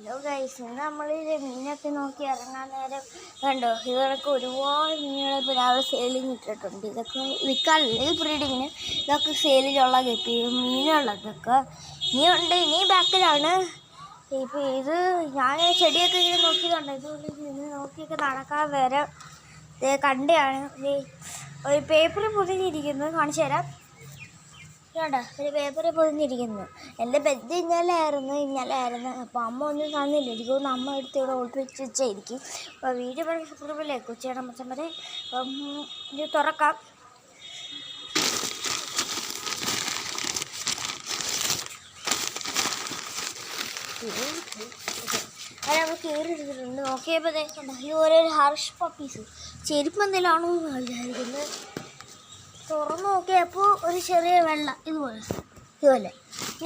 Hello guys, ഇന്ന് നമ്മളിത് മീനൊക്കെ നോക്കി ഇറങ്ങാൻ നേരം കണ്ടോ, ഇതൊക്കെ ഒരുപാട് മീനുകൾ ഇപ്പോൾ രാവിലെ സെയിലിന് ഇട്ടിട്ടുണ്ട്. ഇതൊക്കെ വിൽക്കാനില്ല, ഇത് ബ്രീഡിങ്ങിന്. ഇതൊക്കെ സെയിലിലുള്ള മീനുകളതൊക്കെ ഇനിയുണ്ട്, ഇനി ബാക്കിലാണ്. ഇപ്പോൾ ഇത് ഞാൻ ചെടിയൊക്കെ ഇങ്ങനെ നോക്കിയതുണ്ട്. ഇതുകൊണ്ട് ഇന്ന് നോക്കിയൊക്കെ നടക്കാൻ വരെ കണ്ടയാണ് ഒരു പേപ്പറിൽ പൊതിഞ്ഞിരിക്കുന്നത്. കാണിച്ചു തരാം. കേട്ടോ, ഒരു പേപ്പറിൽ പൊതിഞ്ഞിരിക്കുന്നു. എൻ്റെ ബെഡ് ഇന്നലെയായിരുന്നു. അപ്പോൾ അമ്മ ഒന്നും തന്നില്ല. എനിക്കൊന്ന് അമ്മ എടുത്ത് ഇവിടെ ഒളിപ്പിച്ച് വെച്ചായിരിക്കും. അപ്പോൾ വീഡിയോ പറഞ്ഞ സബ്സ്ക്രൈബല്ലേ കൊച്ചിയുടെ മച്ചം വരെ. അപ്പം ഇത് തുറക്കാം. അത് നമ്മൾ കയറി എടുത്തിട്ടുണ്ട്. നോക്കിയപ്പോൾ കണ്ടോ, ഈ ഓരോരോ ഹർഷ് പപ്പീസ് ചെരുപ്പ് എന്തെങ്കിലാണോ എന്ന് വിചാരിക്കുന്നത്. തുറന്ന് നോക്കിയപ്പോൾ ഒരു ചെറിയ വെള്ളം ഇതുപോലെ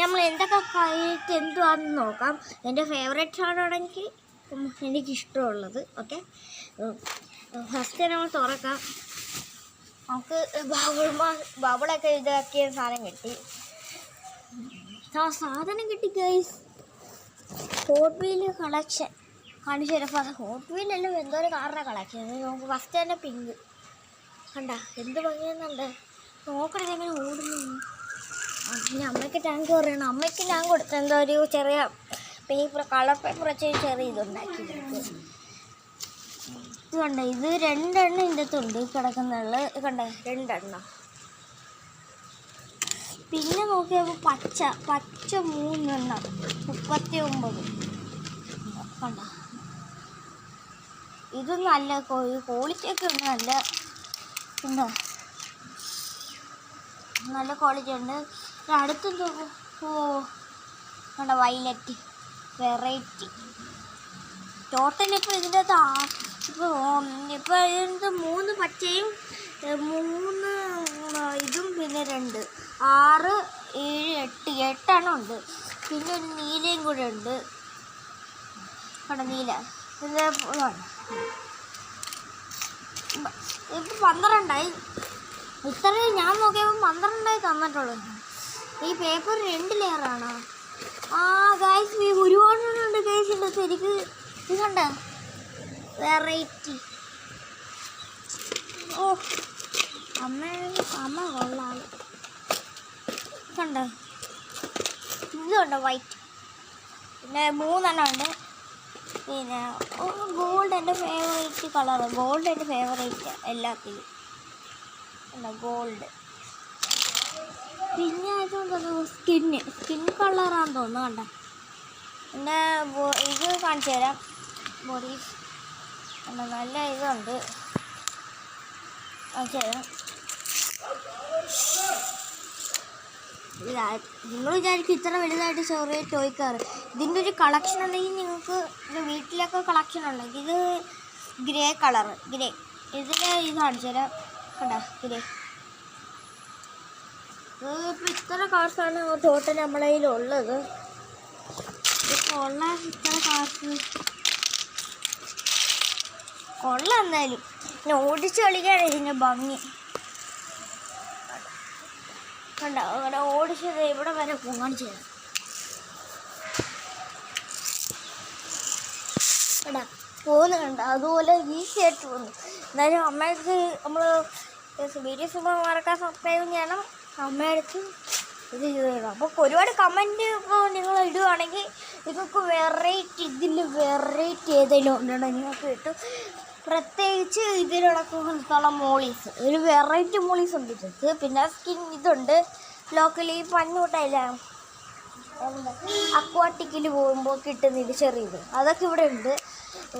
നമ്മൾ എന്തൊക്കെ കഴിയിട്ട് എന്തുവാണെന്ന് നോക്കാം. എൻ്റെ ഫേവറേറ്റ് ആണെങ്കിൽ എനിക്കിഷ്ടമുള്ളത്. ഓക്കെ, ഫസ്റ്റ് നമ്മൾ തുറക്കാം. നമുക്ക് ബബിളൊക്കെ ഇതാക്കിയ സാധനം കിട്ടി ഗൈസ്. ഹോട്ട് വീൽ കളക്ഷൻ കാണിച്ചു തരാം. ഹോട്ട് വീലല്ല, എന്തോ ഒരു കാറിൻ്റെ കളക്ഷൻ. നമുക്ക് ഫസ്റ്റ് തന്നെ പിങ്ക് കണ്ട എന്ത് ഭംഗിയെന്നുണ്ട്. നോക്കണത് എങ്ങനെ ഓടുന്നു. പിന്നെ അമ്മയ്ക്ക് ടാങ്ക് പറയണം. അമ്മയ്ക്ക് ഞാൻ കൊടുത്ത എന്തോ ഒരു ചെറിയ പേപ്പർ, കളർ പേപ്പർ വെച്ച് ചെറിയ ഇതുണ്ടാക്കി. ഇത് കണ്ട, ഇത് 2 എണ്ണം ഇതിൻ്റെ അകത്തുണ്ട് കിടക്കുന്നുള്ളത്. കണ്ട 2 എണ്ണം. പിന്നെ നോക്കിയപ്പോൾ പച്ച 3 എണ്ണം 39. കണ്ട, ഇത് നല്ല ക്വാളിറ്റിയൊക്കെ ഉണ്ട്. നല്ല ക്വാളിറ്റി ഉണ്ട്. അടുത്തെന്തോ കണ്ട വൈലറ്റ് വെറൈറ്റി. ടോട്ടൽ ഇപ്പോൾ ഇതിൻ്റെ ഇപ്പോൾ ഇതിൻ്റെ 3 പച്ചയും 3 ഇതും പിന്നെ 2 6 7 8 എണ്ണം ഉണ്ട്. പിന്നെ ഒരു നീലയും കൂടെ ഉണ്ട്. കണ്ട നീല ഇത് ഇപ്പോൾ 12ആയി. ഇത്രയും ഞാൻ നോക്കിയപ്പോൾ 12ആയി തന്നിട്ടുള്ളൂ. ഈ പേപ്പർ 2 ലെയറാണ്. ഗൈസ്, ഒരുപാടുണ്ട് ഗൈസിൻ്റെ ശരിക്ക്. ഇത് കണ്ട വെറൈറ്റി. അമ്മ കൊള്ളാം. കണ്ട ഇതുണ്ട് വൈറ്റ്. പിന്നെ 3 എണ്ണം ഉണ്ട്. പിന്നെ ഗോൾഡ് എൻ്റെ ഫേവറേറ്റ് കളറ്. ഗോൾഡ് എൻ്റെ ഫേവറേറ്റ് എല്ലാത്തിലും. ഗോൾഡ്. പിന്നെ ഇതുണ്ടോ സ്കിൻ കളറാന്ന് തോന്നുന്നു. കണ്ട പിന്നെ ഇത് കാണിച്ചു തരാം. ബോഡി നല്ല ഇതുണ്ട്, കാണിച്ചു തരാം. നിങ്ങൾ വിചാരിക്കും ഇത്ര വലുതായിട്ട് ചെറിയ ടോയ്ക്കാറ്. ഇതിൻ്റെ ഒരു കളക്ഷൻ ഉണ്ടെങ്കിൽ നിങ്ങൾക്ക് വീട്ടിലൊക്കെ കളക്ഷൻ ഉണ്ടെങ്കിൽ ഇത് ഗ്രേ കളറ്. ഇതിൽ ഇത് കാണിച്ചു തരാം. കണ്ടോ ഗ്രേ. ഇപ്പോൾ ഇത്ര കാർസാണ് ടോട്ടൽ നമ്മളെ കയ്യിലുള്ളത്. ഇപ്പോൾ ഉള്ള ഇത്ര കാർസ് കൊള്ളാം. എന്തായാലും പിന്നെ ഓടിച്ച് കളിക്കാണ് ഇതിൻ്റെ ഭംഗി. കണ്ടോ, അങ്ങനെ ഓടിച്ചത് ഇവിടെ വരെ കാണിച്ചു തരാം. കണ്ട പോകുന്നു. കണ്ട അതുപോലെ ഈസി ആയിട്ട് പോകുന്നു. എന്നാലും അമ്മയ്ക്ക് നമ്മൾ വീഡിയോ മറക്കാൻ സബ്സ്ക്രൈബ് ചെയ്യണം. അമ്മയടുത്ത് ഇത് ചെയ്യണം. അപ്പോൾ ഒരുപാട് കമൻറ്റ് ഇപ്പോൾ നിങ്ങൾ ഇടുകയാണെങ്കിൽ നിങ്ങൾക്ക് ഇതിൽ വെറൈറ്റി ഏതെങ്കിലും ഉണ്ടെങ്കിൽ നിങ്ങൾക്ക് കിട്ടും. പ്രത്യേകിച്ച് ഇതിലുള്ള മോളീസ്, ഒരു വെറൈറ്റി മോളീസ് ഉണ്ട് ഇത്. പിന്നെ സ്കിൻ ഇതുണ്ട്. ലോക്കലി പഞ്ഞൂട്ടയില്ല അക്വാട്ടിക്കിൽ പോകുമ്പോൾ കിട്ടുന്നില്ല ചെറിയത്, അതൊക്കെ ഇവിടെ ഉണ്ട്.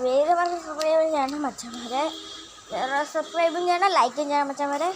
വേറെ പറഞ്ഞ സബ്സ്ക്രൈബ് ചെയ്യണം മച്ചന്മാരെ. വേറെ സബ്സ്ക്രൈബും ചെയ്യണം, ലൈക്കും ചെയ്യണം മച്ചന്മാരെ.